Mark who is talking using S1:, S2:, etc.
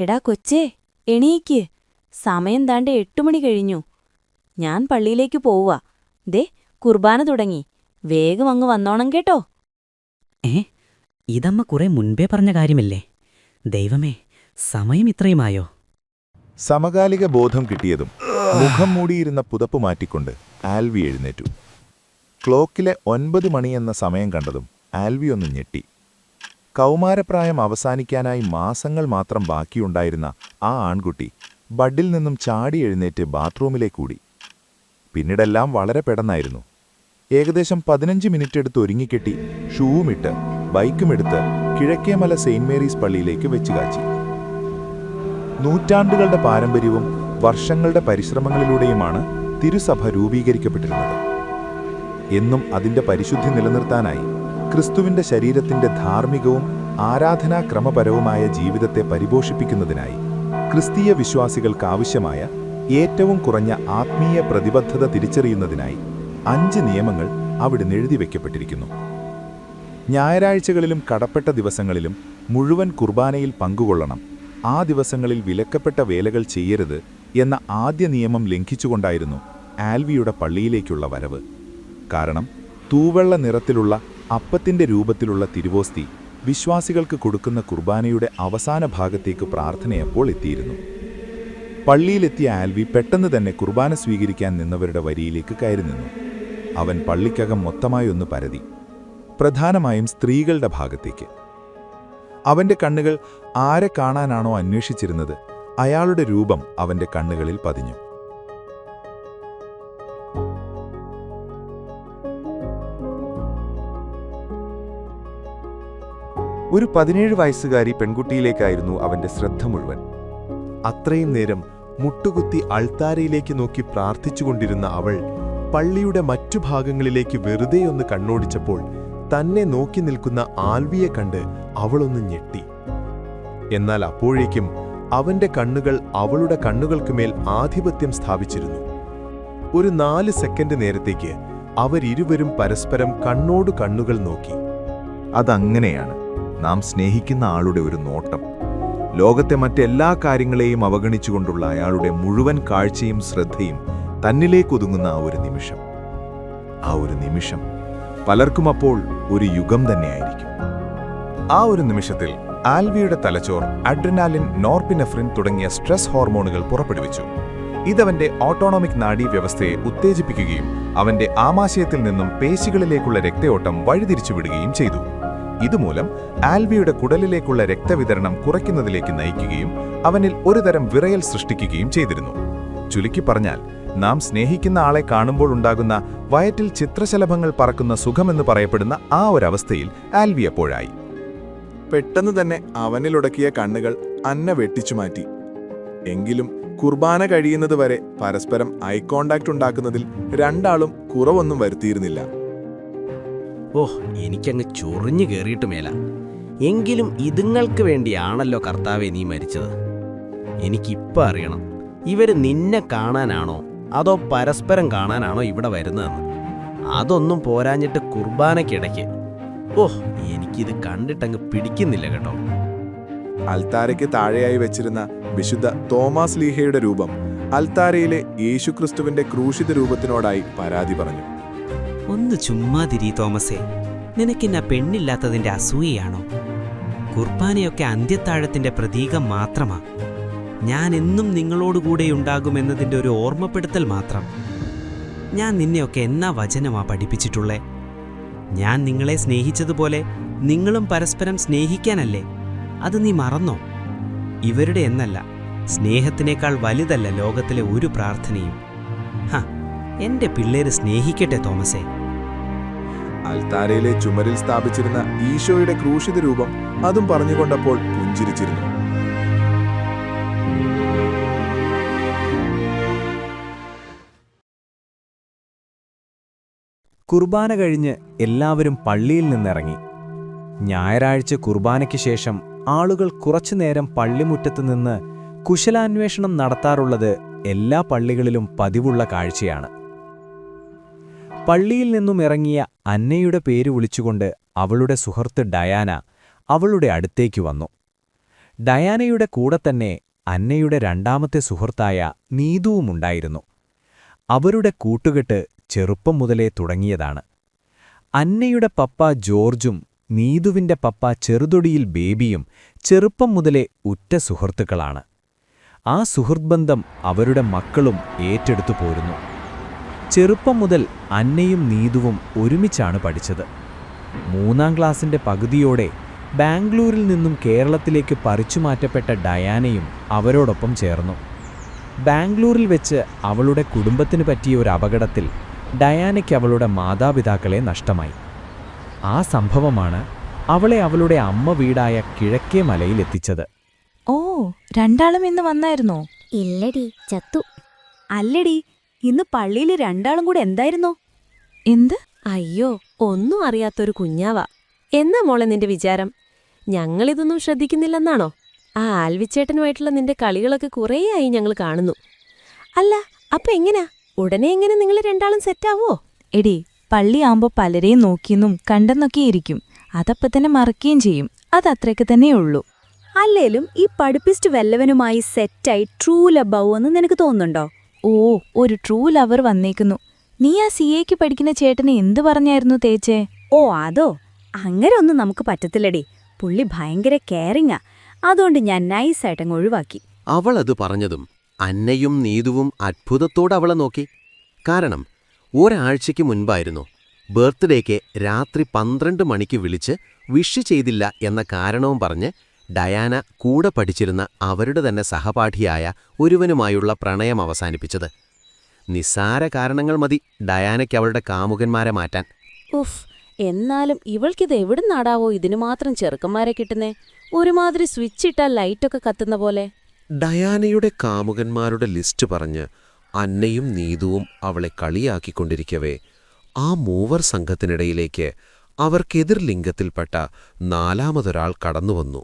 S1: എടാ കൊച്ചേ, എണീക്ക്. സമയം ദാണ്ടെ 8 മണി കഴിഞ്ഞു. ഞാൻ പള്ളിയിലേക്ക് പോവുക. ദേ, കുർബാന തുടങ്ങി. വേഗം അങ്ങ് വന്നോണം കേട്ടോ.
S2: ഇതമ്മ കുറെ മുൻപേ പറഞ്ഞ കാര്യമല്ലേ? ദൈവമേ, സമയം ഇത്രയുമായോ?
S3: സമകാലിക ബോധം കിട്ടിയതും മുഖം മൂടിയിരുന്ന പുതപ്പ് മാറ്റിക്കൊണ്ട് ആൽവി എഴുന്നേറ്റു. ക്ലോക്കിലെ 9 മണിയെന്ന സമയം കണ്ടതും ആൽവി ഒന്ന് ഞെട്ടി. കൗമാരപ്രായം അവസാനിക്കാനായി മാസങ്ങൾ മാത്രം ബാക്കിയുണ്ടായിരുന്ന ആ ആൺകുട്ടി ബഡിൽ നിന്നും ചാടി എഴുന്നേറ്റ് ബാത്റൂമിലേക്കൂടി. പിന്നീടെല്ലാം വളരെ പെട്ടെന്നായിരുന്നു. ഏകദേശം 15 മിനിറ്റ് എടുത്ത് ഒരുങ്ങിക്കെട്ടി ഷൂവുമിട്ട് ബൈക്കുമെടുത്ത് കിഴക്കേമല സെയിന്റ് മേരീസ് പള്ളിയിലേക്ക് വെച്ചു കാച്ചി. നൂറ്റാണ്ടുകളുടെ പാരമ്പര്യവും വർഷങ്ങളുടെ പരിശ്രമങ്ങളിലൂടെയുമാണ് തിരുസഭ രൂപീകരിക്കപ്പെട്ടിരുന്നത്. എന്നും അതിന്റെ പരിശുദ്ധി നിലനിർത്താനായി ക്രിസ്തുവിന്റെ ശരീരത്തിന്റെ ധാർമ്മികവും ആരാധനാക്രമപരവുമായ ജീവിതത്തെ പരിപോഷിപ്പിക്കുന്നതിനായി ക്രിസ്തീയ വിശ്വാസികൾക്കാവശ്യമായ ഏറ്റവും കുറഞ്ഞ ആത്മീയ പ്രതിബദ്ധത തിരിച്ചറിയുന്നതിനായി 5 നിയമങ്ങൾ അവിടെ എഴുതിവെക്കപ്പെട്ടിരിക്കുന്നു. ഞായറാഴ്ചകളിലും കടപ്പെട്ട ദിവസങ്ങളിലും മുഴുവൻ കുർബാനയിൽ പങ്കുകൊള്ളണം, ആ ദിവസങ്ങളിൽ വിലക്കപ്പെട്ട വേലകൾ ചെയ്യരുത് എന്ന ആദ്യ നിയമം ലംഘിച്ചുകൊണ്ടായിരുന്നു ആൽവിയുടെ പള്ളിയിലേക്കുള്ള വരവ്. കാരണം തൂവെള്ള നിറത്തിലുള്ള അപ്പത്തിന്റെ രൂപത്തിലുള്ള തിരുവോസ്തി വിശ്വാസികൾക്ക് കൊടുക്കുന്ന കുർബാനയുടെ അവസാന ഭാഗത്തേക്ക് പ്രാർത്ഥനയപ്പോൾ എത്തിയിരുന്നു. പള്ളിയിലെത്തിയ ആൽവി പെട്ടെന്ന് തന്നെ കുർബാന സ്വീകരിക്കാൻ നിന്നവരുടെ വരിയിലേക്ക് കയറി നിന്നു. അവൻ പള്ളിക്കകം മൊത്തമായൊന്ന് പരതി, പ്രധാനമായും സ്ത്രീകളുടെ ഭാഗത്തേക്ക്. അവന്റെ കണ്ണുകൾ ആരെ കാണാനാണോ അന്വേഷിച്ചിരുന്നത്, അയാളുടെ രൂപം അവന്റെ കണ്ണുകളിൽ പതിഞ്ഞു. ഒരു 17 വയസ്സുകാരി പെൺകുട്ടിയിലേക്കായിരുന്നു അവന്റെ ശ്രദ്ധ മുഴുവൻ. അത്രയും നേരം മുട്ടുകുത്തി അൾത്താരയിലേക്ക് നോക്കി പ്രാർത്ഥിച്ചുകൊണ്ടിരുന്ന അവൾ പള്ളിയുടെ മറ്റു ഭാഗങ്ങളിലേക്ക് വെറുതെയൊന്ന് കണ്ണോടിച്ചപ്പോൾ തന്നെ നോക്കി നിൽക്കുന്ന ആൽവിയെ കണ്ട് അവളൊന്ന് ഞെട്ടി. എന്നാൽ അപ്പോഴേക്കും അവന്റെ കണ്ണുകൾ അവളുടെ കണ്ണുകൾക്കുമേൽ ആധിപത്യം സ്ഥാപിച്ചിരുന്നു. ഒരു 4 സെക്കൻഡ് നേരത്തേക്ക് അവരിരുവരും പരസ്പരം കണ്ണോടു കണ്ണുകൾ നോക്കി. അതങ്ങനെയാണ് നാം സ്നേഹിക്കുന്ന ആളുടെ ഒരു നോട്ടം. ലോകത്തെ മറ്റെല്ലാ കാര്യങ്ങളെയും അവഗണിച്ചുകൊണ്ടുള്ള അയാളുടെ മുഴുവൻ കാഴ്ചയും ശ്രദ്ധയും തന്നിലേക്കൊതുങ്ങുന്ന ആ ഒരു നിമിഷം പലർക്കും അപ്പോൾ ഒരു യുഗം തന്നെയായിരിക്കും. ആ ഒരു നിമിഷത്തിൽ ആൽവിയുടെ തലച്ചോർ അഡ്രിനാലിൻ, നോർപിനെഫ്രിൻ തുടങ്ങിയ സ്ട്രെസ് ഹോർമോണുകൾ പുറപ്പെടുവിച്ചു. ഇതവന്റെ ഓട്ടോണോമിക് നാഡീവ്യവസ്ഥയെ ഉത്തേജിപ്പിക്കുകയും അവന്റെ ആമാശയത്തിൽ നിന്നും പേശികളിലേക്കുള്ള രക്തയോട്ടം വഴിതിരിച്ചുവിടുകയും ചെയ്തു. ഇതുമൂലം ആൽവിയുടെ കുടലിലേക്കുള്ള രക്തവിതരണം കുറയ്ക്കുന്നതിലേക്ക് നയിക്കുകയും അവനിൽ ഒരുതരം വിറയൽ സൃഷ്ടിക്കുകയും ചെയ്തിരുന്നു. ചുരുക്കി പറഞ്ഞാൽ, നാം സ്നേഹിക്കുന്ന ആളെ കാണുമ്പോൾ ഉണ്ടാകുന്ന വയറ്റിൽ ചിത്രശലഭങ്ങൾ പറക്കുന്ന സുഖമെന്ന് പറയപ്പെടുന്ന ആ ഒരവസ്ഥയിൽ ആൽവി അപ്പോഴായി. പെട്ടെന്ന് തന്നെ അവനിലുടക്കിയ കണ്ണുകൾ അന്ന വെട്ടിച്ചു മാറ്റി. എങ്കിലും കുർബാന കഴിയുന്നതുവരെ പരസ്പരം ഐ കോണ്ടാക്ട് ഉണ്ടാക്കുന്നതിൽ രണ്ടാളും കുറവൊന്നും വരുത്തിയിരുന്നില്ല.
S4: എനിക്കങ്ങ് ചൊറിഞ്ഞു കയറിയിട്ട് മേല. എങ്കിലും ഇതുങ്ങൾക്ക് വേണ്ടിയാണല്ലോ കർത്താവെ നീ മരിച്ചത്. എനിക്കിപ്പോൾ അറിയണം, ഇവര് നിന്നെ കാണാനാണോ അതോ പരസ്പരം കാണാനാണോ ഇവിടെ വരുന്നതെന്ന്. അതൊന്നും പോരാഞ്ഞിട്ട് കുർബാനയ്ക്കിടയ്ക്ക് എനിക്കിത് കണ്ടിട്ടങ്ങ് പിടിക്കുന്നില്ല കേട്ടോ.
S3: അൽത്താരയ്ക്ക് താഴെയായി വെച്ചിരുന്ന വിശുദ്ധ തോമാസ് ലീഹയുടെ രൂപം അൽത്താരയിലെ യേശുക്രിസ്തുവിന്റെ ക്രൂശിത രൂപത്തിനോടായി പരാതി പറഞ്ഞു.
S2: ഒന്ന് ചുമ്മാതിരി തോമസേ, നിനക്കിന്ന പെണ്ണില്ലാത്തതിന്റെ അസൂയയാണോ? കുർബാനയൊക്കെ അന്ത്യത്താഴത്തിന്റെ പ്രതീകം മാത്രമാ. ഞാൻ എന്നും നിങ്ങളോടുകൂടെയുണ്ടാകുമെന്നതിൻ്റെ ഒരു ഓർമ്മപ്പെടുത്തൽ മാത്രം. ഞാൻ നിന്നെയൊക്കെ എന്നാ വചനമാ പഠിപ്പിച്ചിട്ടുള്ളേ? ഞാൻ നിങ്ങളെ സ്നേഹിച്ചതുപോലെ നിങ്ങളും പരസ്പരം സ്നേഹിക്കാനല്ലേ? അത് നീ മറന്നോ? ഇവരുടെ എന്നല്ല, സ്നേഹത്തിനേക്കാൾ വലുതല്ല ലോകത്തിലെ ഒരു പ്രാർത്ഥനയും. എന്റെ പിള്ളേര് സ്നേഹിക്കട്ടെ തോമസേ.
S3: അൽത്താരയിലെ ചുമരിൽ സ്ഥാപിച്ചിരുന്ന ഈശോയുടെ ക്രൂശിത രൂപം അതും പറഞ്ഞുകൊണ്ടപ്പോൾ പുഞ്ചിരിച്ചിരുന്നു.
S5: കുർബാന കഴിഞ്ഞ് എല്ലാവരും പള്ളിയിൽ നിന്നിറങ്ങി. ഞായറാഴ്ച കുർബാനയ്ക്ക് ശേഷം ആളുകൾ കുറച്ചുനേരം പള്ളിമുറ്റത്ത് നിന്ന് കുശലാന്വേഷണം നടത്താറുള്ളത് എല്ലാ പള്ളികളിലും പതിവുള്ള കാഴ്ചയാണ്. പള്ളിയിൽ നിന്നും ഇറങ്ങിയ അന്നയുടെ പേര് വിളിച്ചുകൊണ്ട് അവളുടെ സുഹൃത്ത് ഡയാന അവളുടെ അടുത്തേക്ക് വന്നു. ഡയാനയുടെ കൂടെ തന്നെ അന്നയുടെ രണ്ടാമത്തെ സുഹൃത്തായ നീതുവുമുണ്ടായിരുന്നു. അവരുടെ കൂട്ടുകെട്ട് ചെറുപ്പം മുതലേ തുടങ്ങിയതാണ്. അന്നയുടെ പപ്പ ജോർജും നീതുവിന്റെ പപ്പ ചെറുതൊടിയിൽ ബേബിയും ചെറുപ്പം മുതലേ ഉറ്റ സുഹൃത്തുക്കളാണ്. ആ സുഹൃത്ബന്ധം അവരുടെ മക്കളും ഏറ്റെടുത്തു പോരുന്നു. ചെറുപ്പം മുതൽ അന്നയും നീതുവും ഒരുമിച്ചാണ് പഠിച്ചത്. 3ാം ക്ലാസിന്റെ പകുതിയോടെ ബാംഗ്ലൂരിൽ നിന്നും കേരളത്തിലേക്ക് പറിച്ചുമാറ്റപ്പെട്ട ഡയാനയും അവരോടൊപ്പം ചേർന്നു. ബാംഗ്ലൂരിൽ വെച്ച് അവളുടെ കുടുംബത്തിന് പറ്റിയ ഒരു അപകടത്തിൽ ഡയാനയ്ക്ക് അവളുടെ മാതാപിതാക്കളെ നഷ്ടമായി. ആ സംഭവമാണ് അവളെ അവളുടെ അമ്മ വീടായ കിഴക്കേ മലയിലെത്തിച്ചത്.
S6: ഓ, രണ്ടാളും ഇന്ന് വന്നായിരുന്നോ?
S7: ഇല്ലടി, ചത്തു.
S1: അല്ലടി, ഇന്ന് പള്ളിയിൽ രണ്ടാളും കൂടെ എന്തായിരുന്നോ?
S6: എന്ത്?
S8: അയ്യോ, ഒന്നും അറിയാത്തൊരു കുഞ്ഞാവാ. എന്നാ മോളെ നിന്റെ വിചാരം? ഞങ്ങളിതൊന്നും ശ്രദ്ധിക്കുന്നില്ലെന്നാണോ? ആ ആൽവിച്ചേട്ടനുമായിട്ടുള്ള നിന്റെ കളികളൊക്കെ കുറേയായി ഞങ്ങൾ കാണുന്നു. അല്ല, അപ്പൊ എങ്ങനാ? ഉടനെ എങ്ങനെ നിങ്ങൾ രണ്ടാളും സെറ്റാവോ?
S6: എടി, പള്ളിയാകുമ്പോ പലരെയും നോക്കിയെന്നും കണ്ടെന്നൊക്കെ ഇരിക്കും. അതപ്പ തന്നെ മറക്കുകയും ചെയ്യും. അതത്രയ്ക്ക് തന്നെയുള്ളൂ.
S1: അല്ലേലും ഈ പഠിപ്പിസ്റ്റ് വല്ലവനുമായി സെറ്റായി ട്രൂ ലബാവോ എന്ന് നിനക്ക് തോന്നുന്നുണ്ടോ?
S6: ഓ, ഒരു ട്രൂ ലവർ വന്നേക്കുന്നു. നീ ആ CAക്ക് പഠിക്കുന്ന ചേട്ടനെ എന്തു പറഞ്ഞായിരുന്നു തേച്ചേ?
S1: ഓ, അതോ? അങ്ങനെ ഒന്നും നമുക്ക് പറ്റത്തില്ലടി. പുള്ളി ഭയങ്കര കെയറിങ്ങാ. അതുകൊണ്ട് ഞാൻ നൈസായിട്ടങ്ങ് ഒഴിവാക്കി.
S9: അവളത് പറഞ്ഞതും അന്നയും നീതുവും അത്ഭുതത്തോടെ അവളെ നോക്കി. കാരണം ഒരാഴ്ചയ്ക്ക് മുൻപായിരുന്നു ബർത്ത്ഡേക്ക് രാത്രി 12 മണിക്ക് വിളിച്ച് വിഷ് ചെയ്തില്ല എന്ന കാരണവും പറഞ്ഞ് ഡയാന കൂടെ പഠിച്ചിരുന്ന അവരുടെ തന്നെ സഹപാഠിയായ ഒരുവനുമായുള്ള പ്രണയം അവസാനിപ്പിച്ചത്. നിസ്സാര കാരണങ്ങൾ മതി ഡയാനയ്ക്ക് അവളുടെ കാമുകന്മാരെ മാറ്റാൻ.
S8: ഉഫ്, എന്നാലും ഇവൾക്കിത് എവിടുന്നാടാവോ ഇതിനു മാത്രം ചെറുക്കന്മാരെ കിട്ടുന്നേ? ഒരുമാതിരി സ്വിച്ചിട്ടാൽ ലൈറ്റൊക്കെ കത്തുന്ന പോലെ.
S9: ഡയാനയുടെ കാമുകന്മാരുടെ ലിസ്റ്റ് പറഞ്ഞ് അന്നയും നീതുവും അവളെ കളിയാക്കിക്കൊണ്ടിരിക്കവേ ആ മൂവർ സംഘത്തിനിടയിലേക്ക് അവർക്കെതിർ ലിംഗത്തിൽപ്പെട്ട 4ാമതൊരാൾ കടന്നുവന്നു.